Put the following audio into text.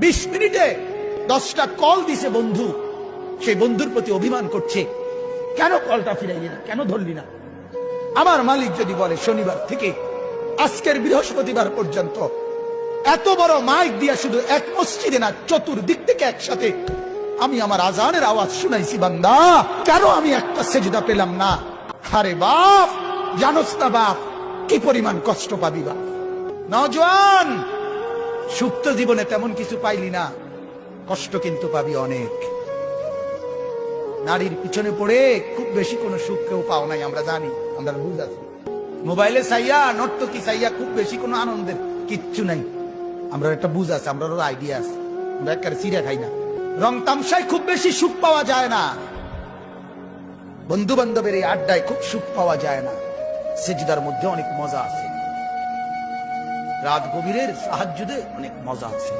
20 মিনিটে 10টা কল দিছে বন্ধু, সেই বন্ধুর প্রতি অভিমান করছে, কেন কলটা ফিরাইলি না, কেন ধরলি না। আমার মালিক যদি বলে শনিবার থেকে আজকের বৃহস্পতিবার পর্যন্ত এত বড় মাইক দিয়া শুধু এক মসজিদে না, চতুর্দিক থেকে একসাথে আমি আমার আজানের আওয়াজ শুনাইছি, বান্দা কেন আমি একটা সেজদা পেলাম না। আরে বাপ, জানোস না বাপ কি পরিমাণ কষ্ট পাবি বাপ। নওজোয়ান, সুপ্ত জীবনে তেমন কিছু পাইলি না, কষ্ট কিন্তু পাবি অনেক। নারীর পিছনে পড়ে খুব বেশি কোনো সুখ কেউ পাও নাই, আমরা জানি, আমরা বুঝ আছি। মোবাইলে চাইয়া, নর্তকী চাইয়া খুব বেশি কোনো আনন্দের কিচ্ছু নাই, আমরা একটা বুঝ আছে, আমরা আইডিয়া আছে। আমরা একটা চিড়া খাই না, রং তামসায় খুব বেশি সুখ পাওয়া যায় না, বন্ধু বান্ধবের এই আড্ডায় খুব সুখ পাওয়া যায় না। সেজদার মধ্যে অনেক মজা আছে, রাত গভীরের সাহায্যে অনেক মজা আছে।